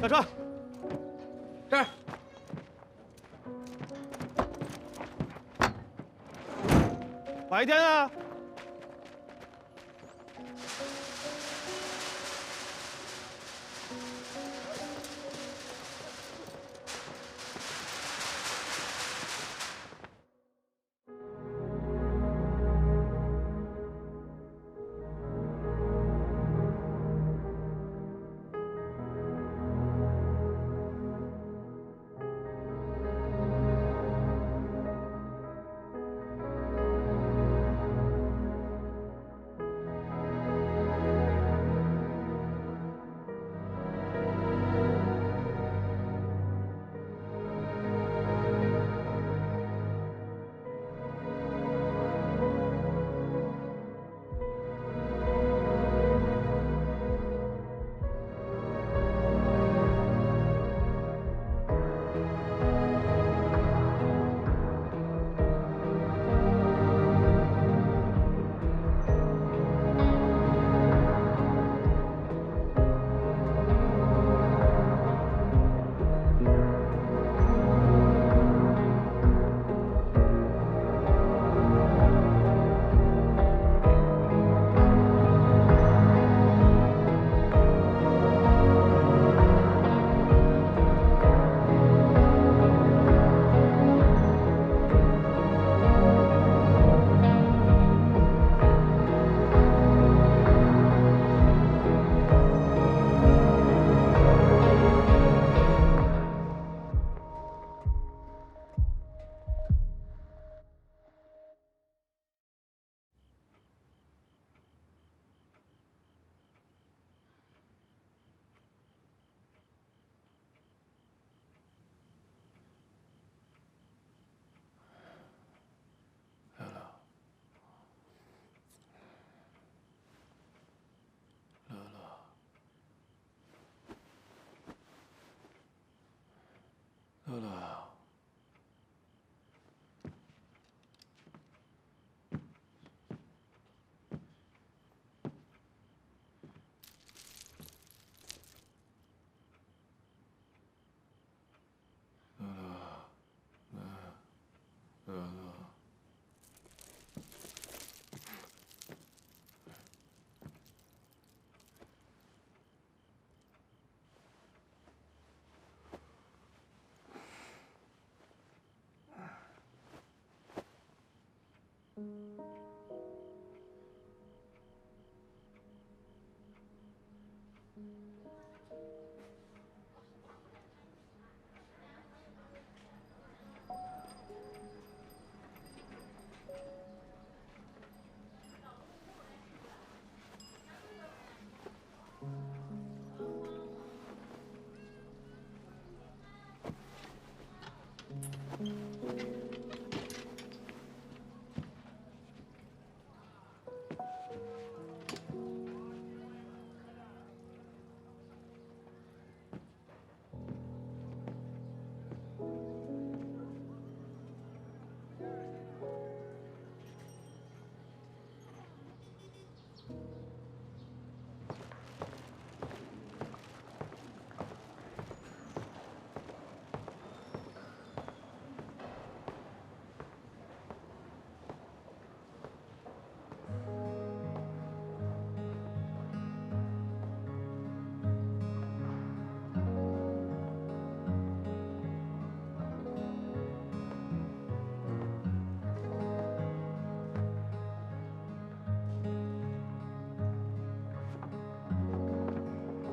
下车。这儿。白天啊。 乐乐，乐乐，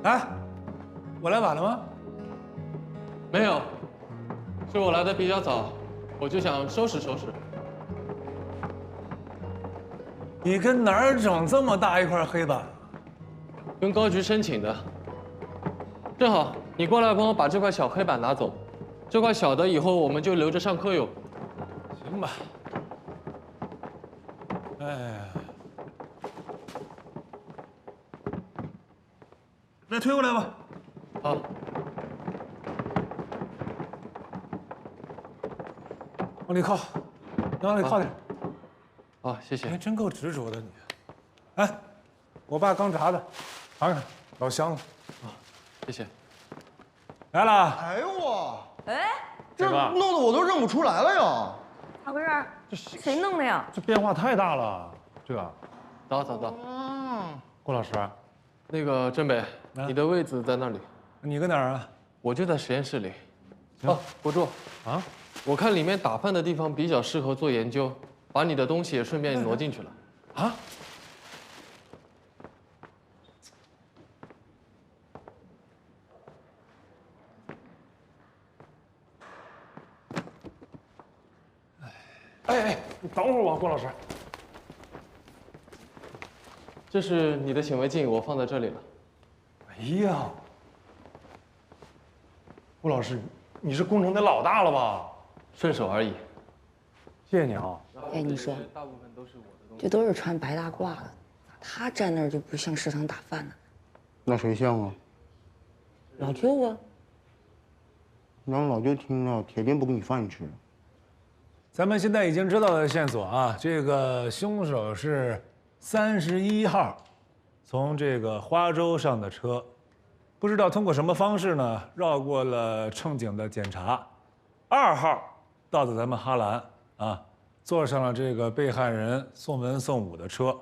哎，我来晚了吗？没有，是我来的比较早，我就想收拾收拾。你跟哪儿整这么大一块黑板？跟高局申请的。正好你过来帮我把这块小黑板拿走，这块小的以后我们就留着上课用。行吧。哎呀，来推过来吧。好，往里靠，往里靠点。好，谢谢。还真够执着的你。哎，我爸刚炸的，尝尝，老香了。谢谢。来了。哎呦我，哎，这大哥弄得我都认不出来了呀！咋回事儿？谁弄的呀？这变化太大了，这个走走走，郭老师，那个郑北，你的位子在那里，你搁哪儿啊？我就在实验室里。哦，国柱啊，我看里面打饭的地方比较适合做研究，把你的东西也顺便挪进去了。啊，哎，你等会儿吧，郭老师。这是你的显微镜，我放在这里了。哎呀，郭老师，你是工程的老大了吧？顺手而已。谢谢你啊。哎，你说，大部分都是我的东西。这都是穿白大褂的，咋他站那儿就不像食堂打饭呢？那谁像啊？老舅啊，让老舅听了，铁定不给你饭吃。咱们现在已经知道的线索啊，这个凶手是31号，从这个花洲上的车，不知道通过什么方式呢，绕过了乘警的检查。2号到的咱们哈兰啊，坐上了这个被害人宋文、宋武的车。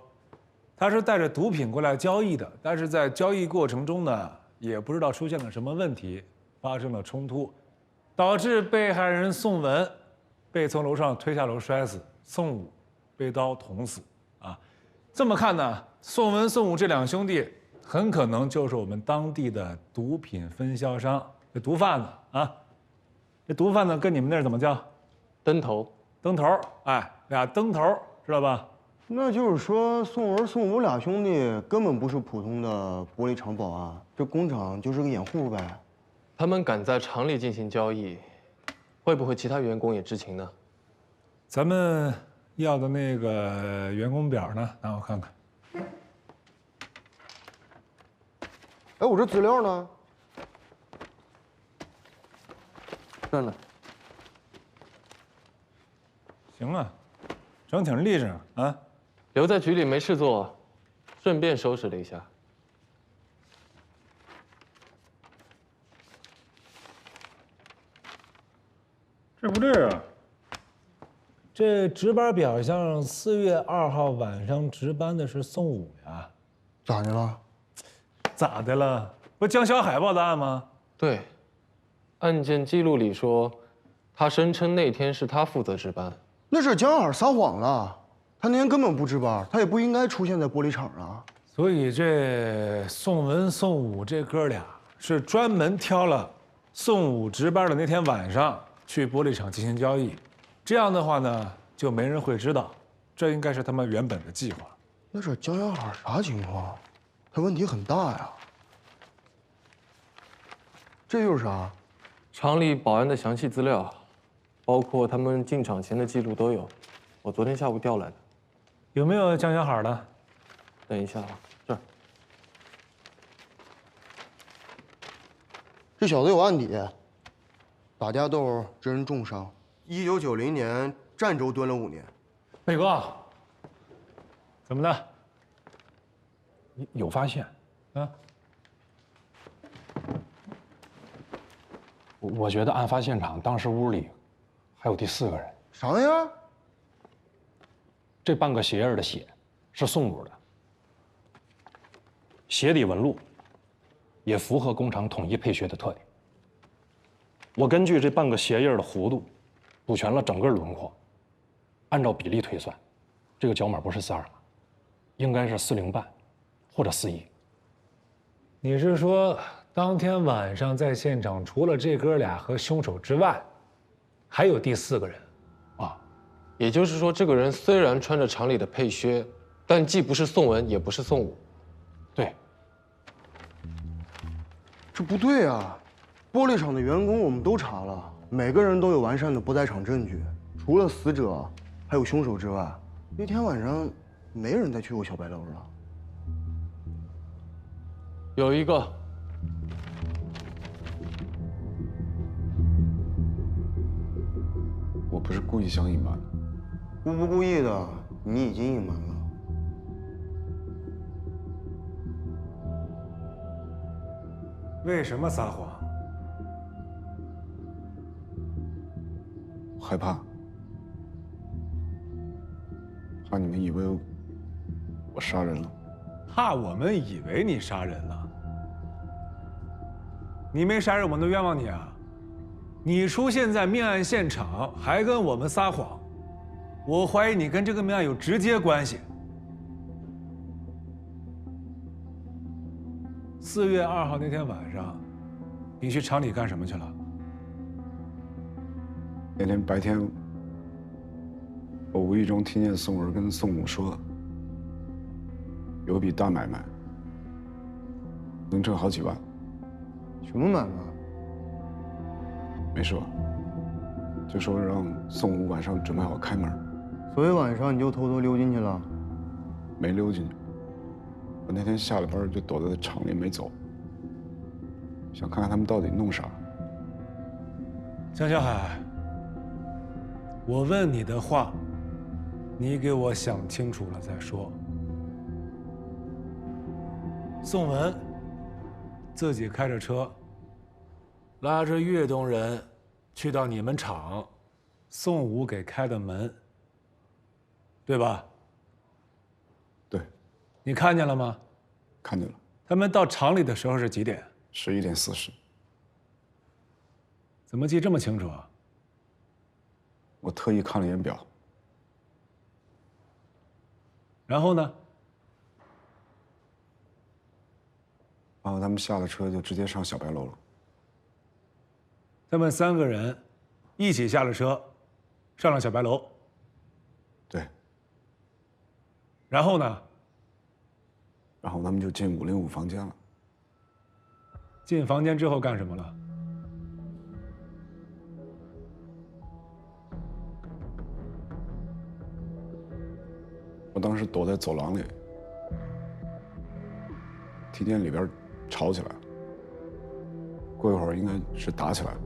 他是带着毒品过来交易的，但是在交易过程中呢，也不知道出现了什么问题，发生了冲突，导致被害人宋文被从楼上推下楼摔死，宋武被刀捅死。啊，这么看呢，宋文、宋武这两兄弟很可能就是我们当地的毒品分销商，这毒贩子啊。这毒贩子跟你们那儿怎么叫？灯头。灯头，哎，俩灯头，知道吧？那就是说，宋文、宋武俩兄弟根本不是普通的玻璃厂保安，这工厂就是个掩护呗。他们敢在厂里进行交易，会不会其他员工也知情呢？咱们要的那个员工表呢？拿我看看。哎，我这资料呢？这呢。行啊，整挺立正啊。留在局里没事做，顺便收拾了一下。这不对啊！这值班表上4月2号晚上值班的是宋武呀，咋的了？咋的了？不江小海报的案吗？对，案件记录里说，他声称那天是他负责值班。那是江海撒谎了，他那天根本不值班，他也不应该出现在玻璃厂啊。所以这宋文、宋武这哥俩是专门挑了宋武值班的那天晚上去玻璃厂进行交易，这样的话呢，就没人会知道，这应该是他们原本的计划。那这江小海啥情况？他问题很大呀。这又是啥？厂里保安的详细资料，包括他们进厂前的记录都有，我昨天下午调来的。有没有江小海的？等一下啊，这儿。这小子有案底，打架斗致人重伤，1990年儋州蹲了5年。北哥，怎么了？有发现啊？我觉得案发现场当时屋里还有第4个人。啥玩意儿？这半个鞋印的血是宋武的，鞋底纹路也符合工厂统一配血的特点。我根据这半个鞋印的弧度，补全了整个轮廓，按照比例推算，这个脚码不是42码，应该是40半或者41。你是说，当天晚上在现场除了这哥俩和凶手之外，还有第4个人？也就是说，这个人虽然穿着厂里的配靴，但既不是宋文，也不是宋武。对，这不对啊！玻璃厂的员工我们都查了，每个人都有完善的不在场证据，除了死者还有凶手之外，那天晚上没人再去过小白楼了。有一个，我不是故意想隐瞒的。故不故意的，你已经隐瞒了。为什么撒谎？害怕，怕你们以为我杀人了。怕我们以为你杀人了？你没杀人，我能冤枉你啊？你出现在命案现场，还跟我们撒谎，我怀疑你跟这个命案有直接关系。4月2号那天晚上，你去厂里干什么去了？那天白天，我无意中听见宋文跟宋母说，有笔大买卖，能挣好几万。什么买卖？没说，就说让宋武晚上准备好开门。所以晚上你就偷偷溜进去了？没溜进去。我那天下了班就躲在厂里没走，想看看他们到底弄啥。江小海，我问你的话，你给我想清楚了再说。宋文自己开着车，拉着粤东人去到你们厂，宋武给开的门，对吧？对。你看见了吗？看见了。他们到厂里的时候是几点？11点40。怎么记这么清楚啊？我特意看了一眼表。然后呢？然后他们下了车就直接上小白楼了。他们3个人一起下了车，上了小白楼。对。然后呢？然后他们就进505房间了。进房间之后干什么了？我当时躲在走廊里，听见里边吵起来了。过一会儿应该是打起来了。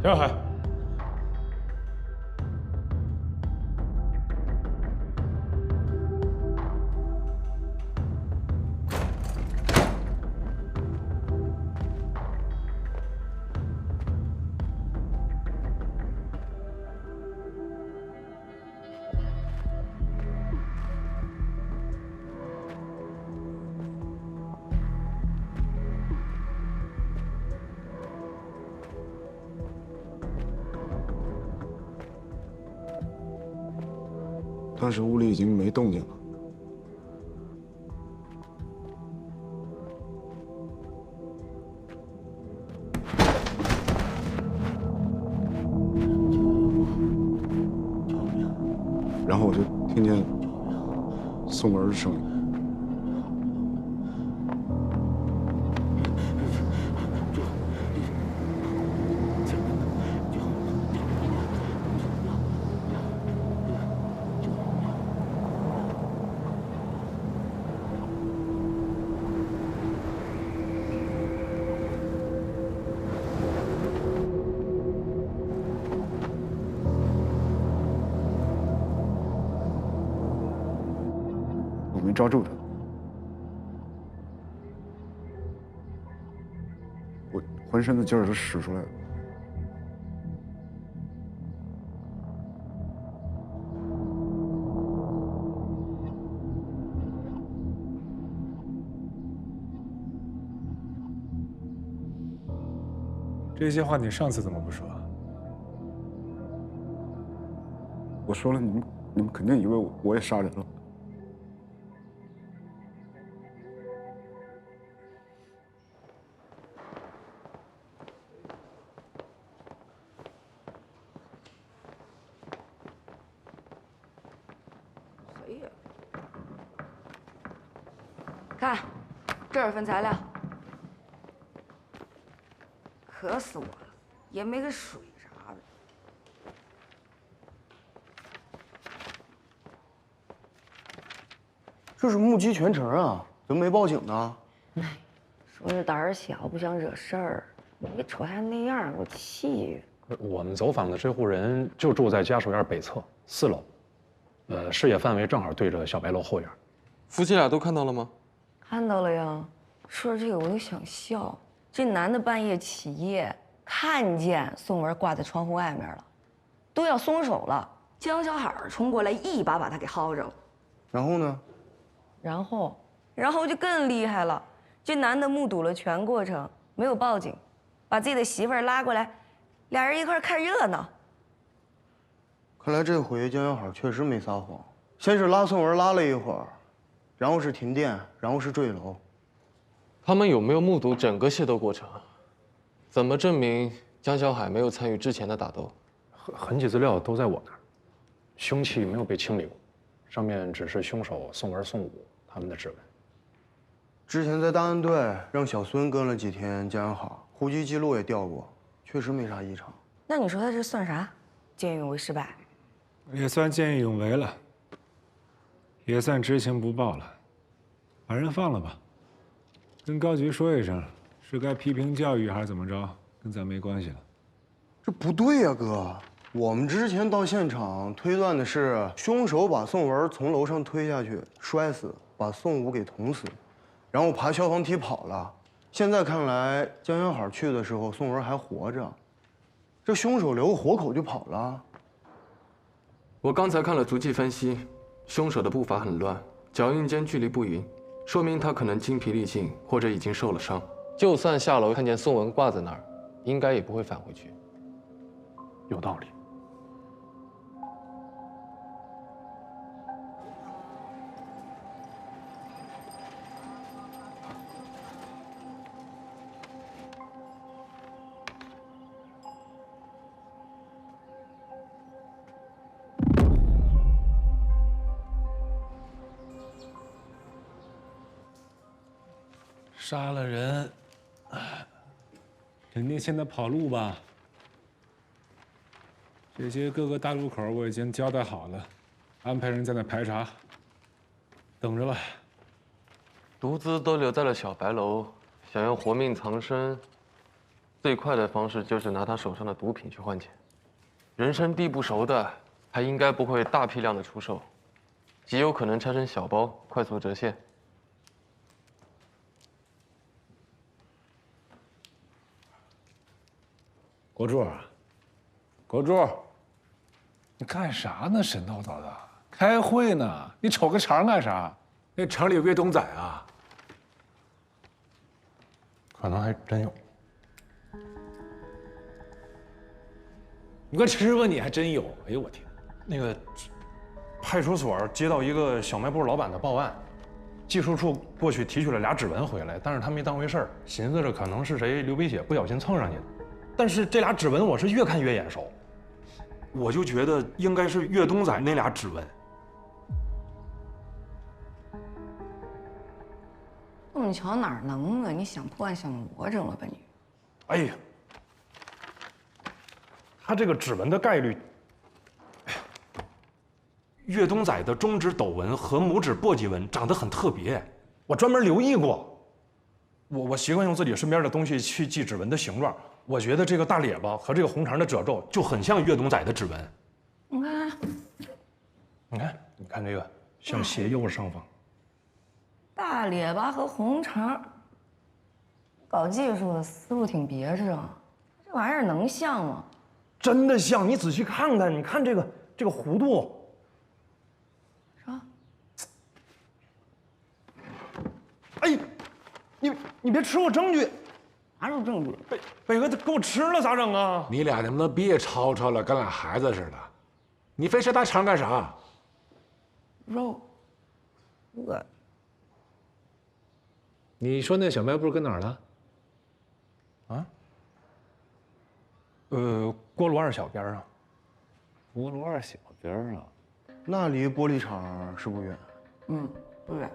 小海，当时屋里已经没动静了。然后我就听见宋文的声音。我没抓住他，我浑身的劲儿都使出来了。这些话你上次怎么不说？我说了，你们肯定以为我也杀人了。看，这儿份材料。渴死我了，也没个水啥的。这是目击全程啊，怎么没报警呢？说你胆儿小，不想惹事儿，你瞅他那样，给我气的。我们走访的这户人就住在家属院北侧4楼，视野范围正好对着小白楼后院。夫妻俩都看到了吗？看到了呀。说着这个我都想笑。这男的半夜起夜，看见宋文挂在窗户外面了，都要松手了。江小海冲过来，一把把他给薅着了。然后呢？然后就更厉害了。这男的目睹了全过程，没有报警，把自己的媳妇儿拉过来，俩人一块看热闹。看来这回江小海确实没撒谎。先是拉宋文拉了一会儿，然后是停电，然后是坠楼。他们有没有目睹整个械斗过程？怎么证明江小海没有参与之前的打斗？痕迹资料都在我那儿，凶器没有被清理过，上面只是凶手宋文、宋武他们的指纹。之前在档案队让小孙跟了几天江小海，户籍记录也调过，确实没啥异常。那你说他这算啥？见义勇为失败？也算见义勇为了，也算知情不报了，把人放了吧。跟高局说一声，是该批评教育还是怎么着，跟咱没关系了。这不对呀，哥！我们之前到现场推断的是，凶手把宋文从楼上推下去，摔死，把宋武给捅死，然后爬消防梯跑了。现在看来，江小海去的时候，宋文还活着，这凶手留个活口就跑了。我刚才看了足迹分析，凶手的步伐很乱，脚印间距离不匀，说明他可能精疲力尽，或者已经受了伤。就算下楼看见宋文挂在那儿，应该也不会返回去。有道理。杀了人，肯定现在跑路吧？这些各个大路口我已经交代好了，安排人在那排查，等着吧。毒资都留在了小白楼，想要活命藏身，最快的方式就是拿他手上的毒品去换钱。人生地不熟的，还应该不会大批量的出售，极有可能拆成小包，快速折现。国柱，国柱，你干啥呢？神叨叨的，开会呢。你瞅个肠干啥？那城里有越冬仔啊？可能还真有。你快吃吧，你还真有。哎呦我天！那个派出所接到一个小卖部老板的报案，技术处过去提取了俩指纹回来，但是他没当回事儿，寻思着可能是谁流鼻血不小心蹭上去的。但是这俩指纹我是越看越眼熟，我就觉得应该是岳东仔那俩指纹。弄巧哪儿能啊？你想破案想魔怔了吧你？哎呀，他这个指纹的概率，哎呀，岳东仔的中指斗纹和拇指簸箕纹长得很特别，我专门留意过。我习惯用自己身边的东西去记指纹的形状。我觉得这个大咧巴和这个红肠的褶皱就很像岳东仔的指纹。你看，你看这个像鞋右上方。大咧巴和红肠，搞技术的思路挺别致啊。这玩意儿能像吗？真的像，你仔细看看，你看这个弧度。啥？哎，你别吃我证据。哪有证据？北哥他给我吃了咋整啊？你俩能不能别吵吵了，跟俩孩子似的？你非吃大肠干啥？肉，饿。你说那小卖部跟哪儿了？啊？锅炉2小边上。锅炉2小边啊？那离玻璃厂是不远。不远。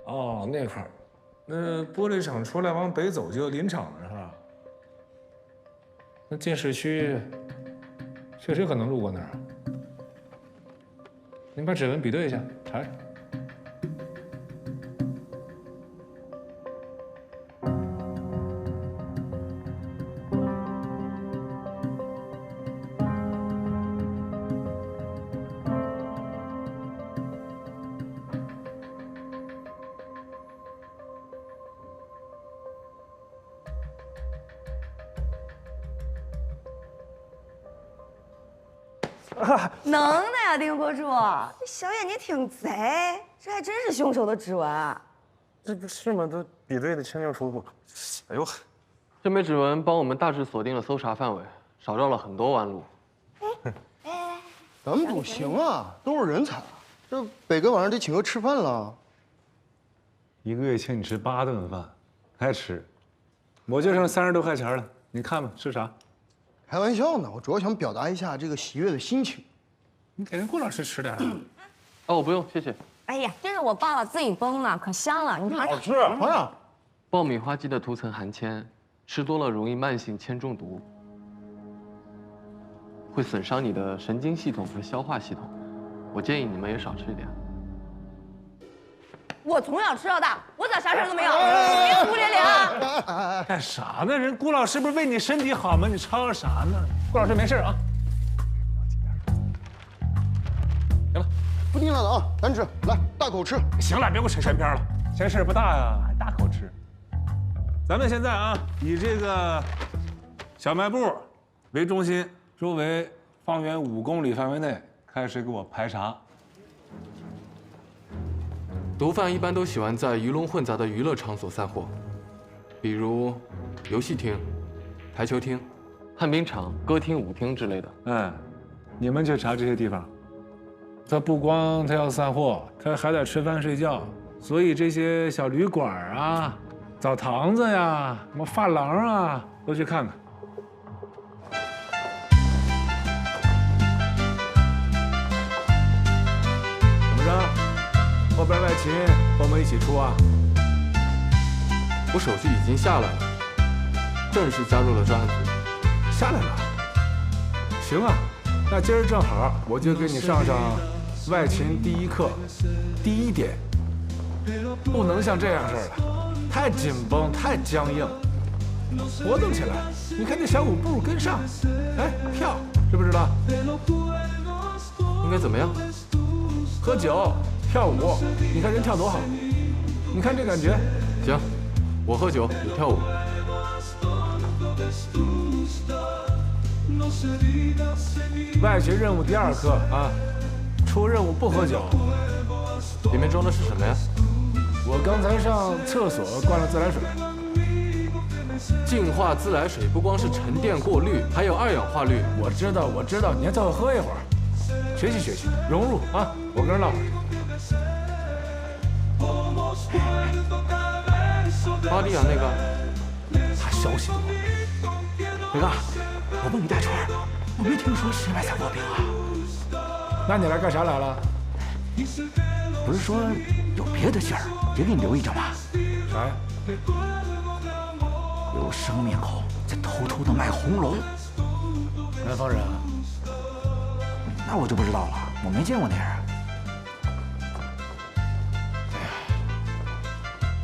哦，那块儿。那玻璃厂出来往北走就林场了，是吧？那进市区，确实有可能路过那儿。您把指纹比对一下，查查。能的呀，丁国柱，这小眼睛挺贼，这还真是凶手的指纹。这不是吗？都比对的清清楚楚。哎呦，这枚指纹帮我们大致锁定了搜查范围，少绕了很多弯路。咱们组行啊，都是人才，这北哥晚上得请客吃饭了。1个月请你吃8顿饭，还吃，我就剩30多块钱了，你看吧，吃啥？开玩笑呢，我主要想表达一下这个喜悦的心情。你给人顾老师吃点。哦，不用，谢谢。哎呀，这是我爸爸自己崩的，可香了，你尝尝。好吃，好呀。爆米花肌的涂层含铅，吃多了容易慢性铅中毒，会损伤你的神经系统和消化系统。我建议你们也少吃一点。我从小吃到大，我咋啥事都没有？别胡咧咧啊！干啥呢？人顾老师不是为你身体好吗？你吵吵啥呢？顾老师没事啊。行了，不听他的啊，咱吃，来大口吃。行了，别给我扯闲篇了，这事儿不大呀，还大口吃。咱们现在啊，以这个小卖部为中心，周围方圆5公里范围内开始给我排查。毒贩一般都喜欢在鱼龙混杂的娱乐场所散货，比如游戏厅、台球厅、旱冰场、歌厅、舞厅之类的。你们去查这些地方。他不光他要散货，他还得吃饭睡觉，所以这些小旅馆啊、澡堂子呀、什么发廊啊，都去看看。怎么着？后边外勤和我们一起出啊！我手续已经下来了，正式加入了专案组。下来了。行啊，那今儿正好，我就给你上上外勤第1课，第1点，不能像这样似的，太紧绷、太僵硬，活动起来。你看这小舞步跟上，哎，跳，知不知道？应该怎么样？喝酒、跳舞，你看人跳多好，你看这感觉。行，我喝酒，你跳舞。外勤任务第2课啊，出任务不喝酒。里面装的是什么呀？我刚才上厕所灌了自来水。净化自来水不光是沉淀过滤，还有2氧化氯。我知道，你还最好喝一会儿，学习学习，融入啊！我跟人唠会儿。巴蒂亚那个，他消息多。北哥，我问你大圈，我没听说室外散货兵啊。那你来干啥来了？不是说有别的信儿，也给你留一着吗？啥呀？有生面孔在偷偷的卖红龙。南方人啊？那我就不知道了，我没见过那人。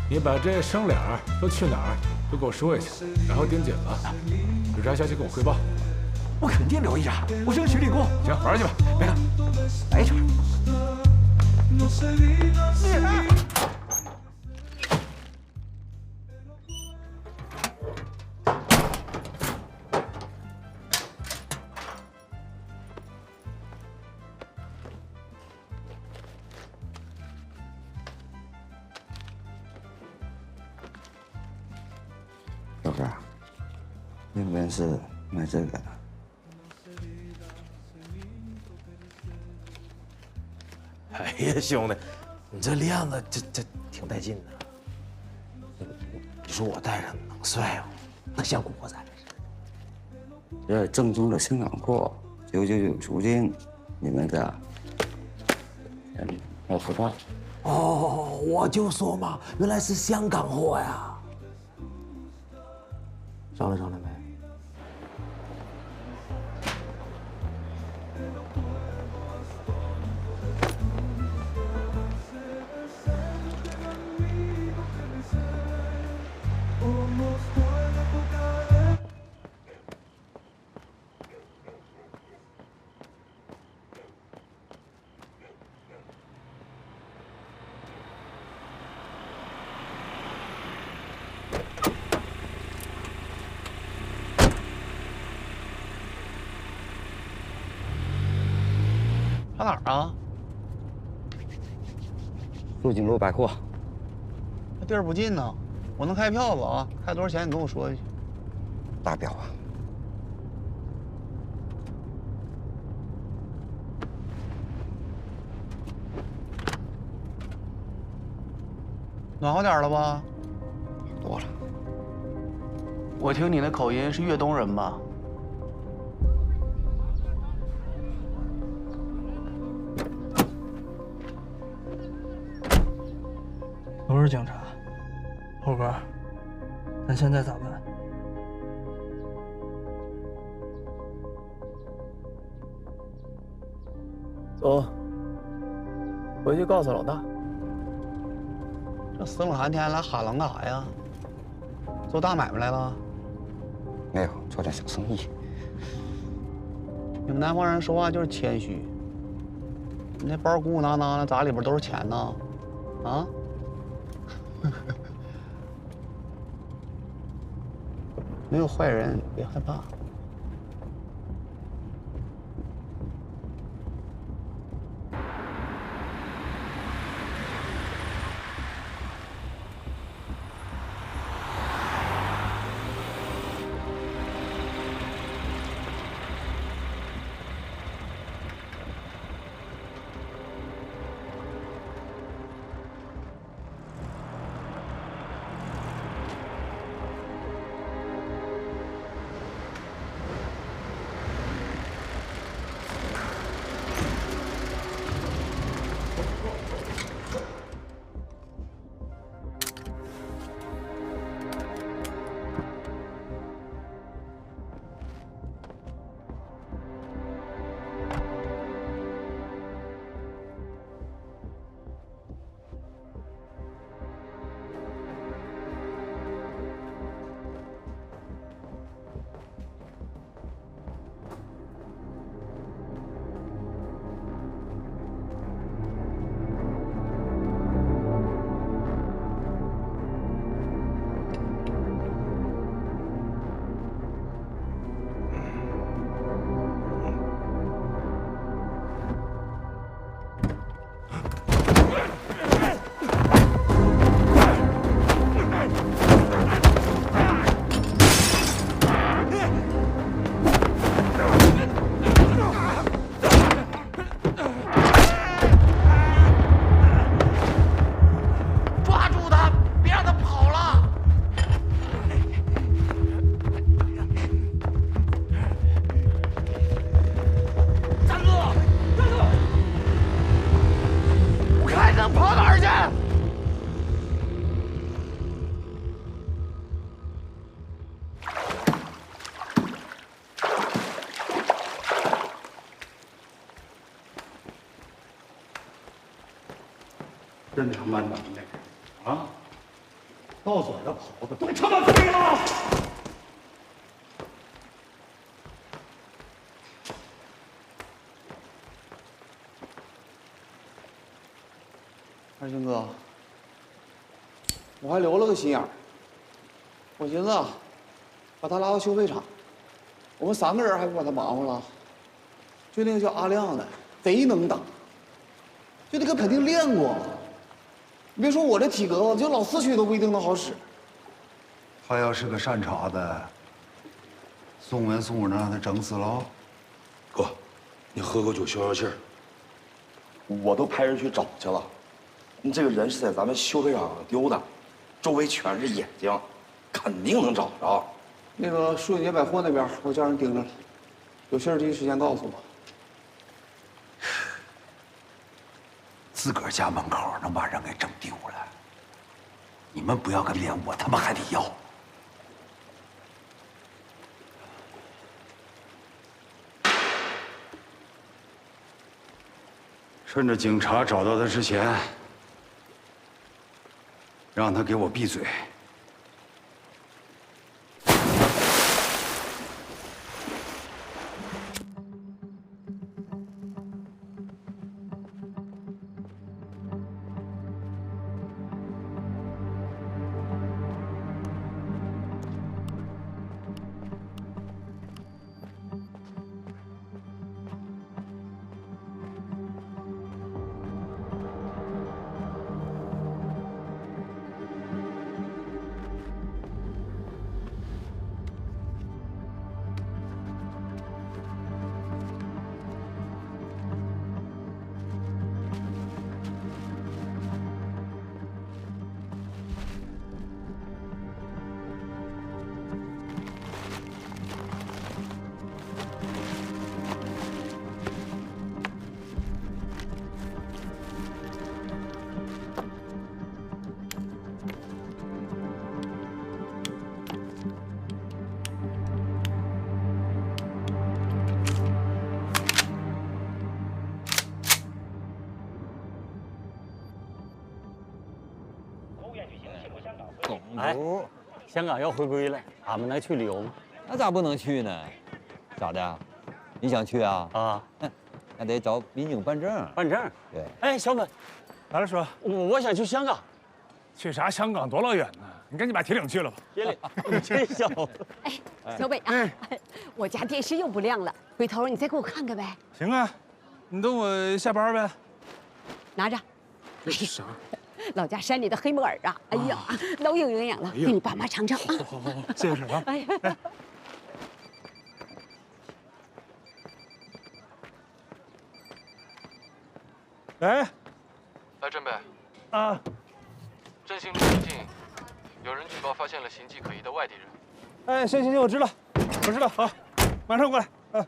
你把这生脸都去哪儿，都给我说一下，然后盯紧了，有啥消息跟我汇报。我肯定留意着，我是个徐立功。行，玩去吧，别看，来一圈。小哥，有本事买这个。哎呀，兄弟，你这链子这挺带劲的。你说我戴上能帅吗？那像古惑仔似的。这正宗的生养货，999赎金，你们的，要付账。哦，我就说嘛，原来是香港货呀。商量没？上哪儿啊？陆锦路百货。那地儿不近呢，我能开票子啊？开多少钱？你跟我说一句。大表啊！暖和点了吧？多了。我听你那口音是粤东人吧？都是警察，猴哥，咱现在咋办？走，回去告诉老大。这死冷寒天来哈冷干啥呀？做大买卖来了？没有，做点小生意。你们南方人说话就是谦虚。你那包鼓鼓囊囊的，咋里边都是钱呢？啊？没有坏人，别害怕。真他妈能耐啊！到嘴的跑的都他妈飞了！二军哥，我还留了个心眼儿。我寻思啊，把他拉到修配厂，我们3个人还不把他忙活了。就那个叫阿亮的，贼能打，就那个肯定练过。你别说我这体格子，就老4区都不一定能好使。他要是个善茬子，宋文、宋武能让他整死了？哥，你喝口酒消消气儿。我都派人去找去了。你这个人是在咱们修配厂上丢的，周围全是眼睛，肯定能找着。那个舒锦街百货那边，我叫人盯着了，有信儿第一时间告诉我。自个儿家门口能把人给整丢了。你们不要个脸，我他妈还得要。趁着警察找到他之前，让他给我闭嘴。哎，香港要回归了，俺们能去旅游吗？那咋不能去呢？咋的？你想去啊？啊，那得找民警办证。办证？对。哎，小本，来了，叔。我想去香港。去啥香港？多老远呢？你赶紧把铁岭去了吧。铁岭，你真小子。哎，小北啊，我家电视又不亮了，回头你再给我看看呗。行啊，你等我下班呗。拿着。这是啥？老家山里的黑木耳啊，哎呀，老有营养了，给你爸妈尝尝啊。好，谢谢婶啊。哎，喂，哎，振北。啊。振兴路附近有人举报发现了形迹可疑的外地人。哎，行，我知道，好，马上过来。嗯。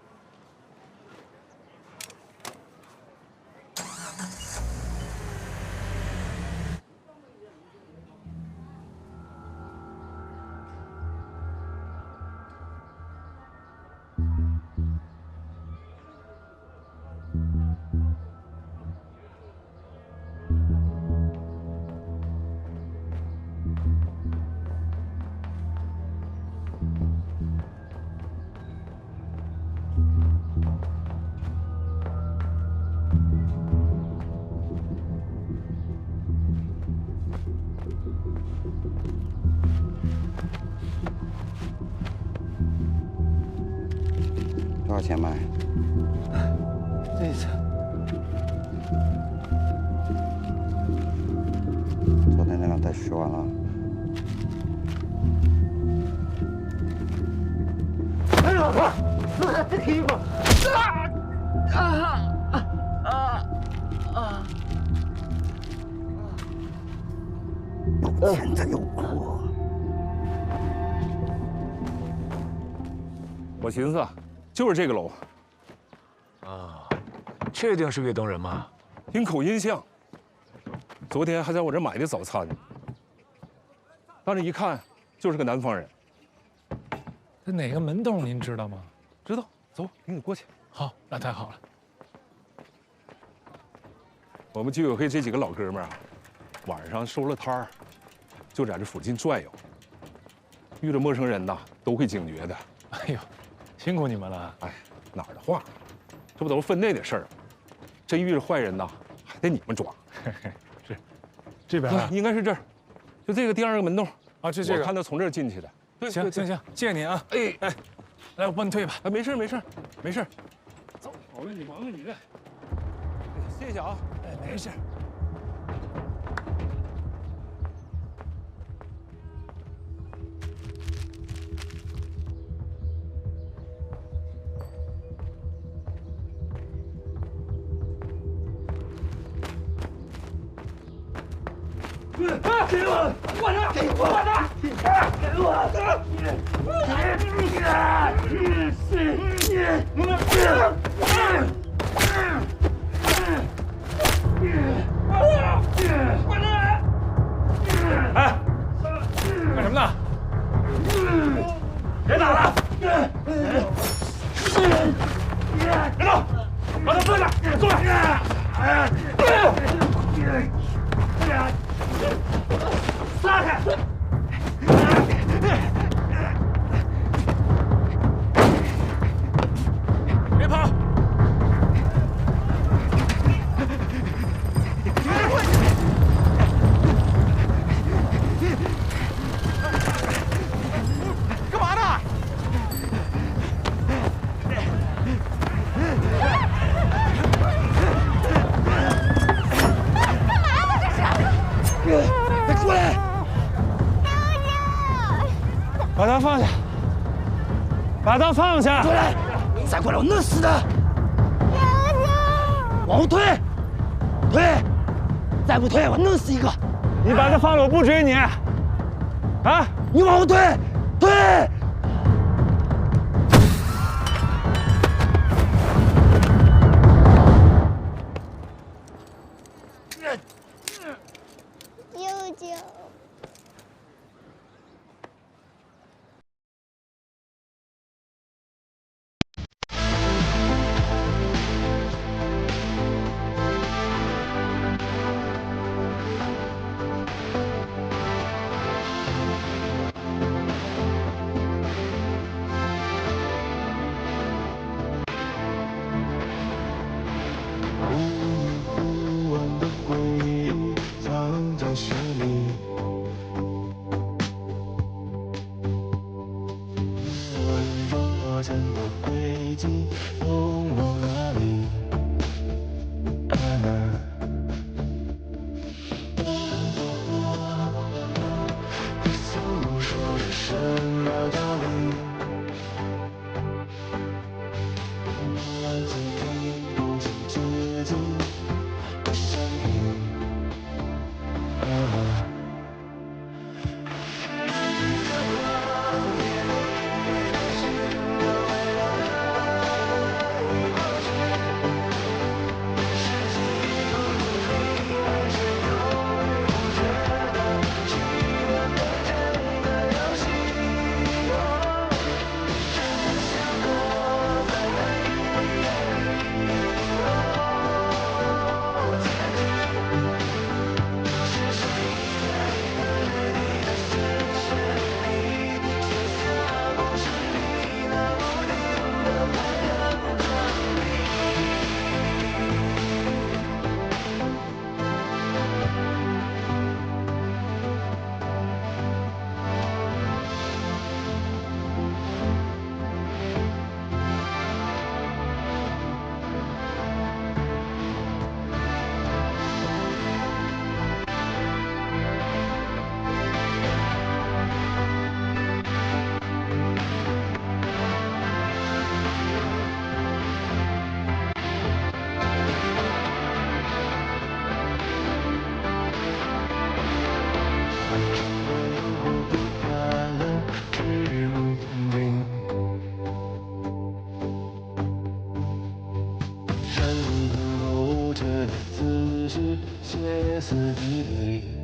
多少钱卖？这次昨天那辆带10万了。哎，老婆，这个衣服。有钱才有苦。我寻思啊，就是这个楼。啊，确定是粤东人吗？听口音像。昨天还在我这买的早餐呢，但是一看就是个南方人。这哪个门洞您知道吗？知道，走，领你过去。好，那太好了。我们居委会这几个老哥们儿啊，晚上收了摊儿，就在这附近转悠。遇着陌生人呐，都会警觉的。哎呦，辛苦你们了。哎，哪儿的话，这不都是分内的事儿吗？真遇着坏人呐，还得你们抓。是，这边啊，应该是这儿，就这个第2个门洞啊，这个。我看他从这儿进去的。对，行，谢谢您啊。哎，来，我帮你退吧。哎，没事。走，好了，你忙你的。谢谢啊。哎，没事。给我！我的！给我的！给我的！撒开！别跑！干嘛呢？快出来！把刀放下！把刀放下！过来！再过来我弄死他！往后退，退！再不退我弄死一个！你把他放了，我不追你。啊！你往后退，退！舅舅。不完的回忆藏在心里，温柔成的轨迹通往哪里？你诉说着什么道理？我只听不清自己的声音。人如这的姿势，歇斯底里。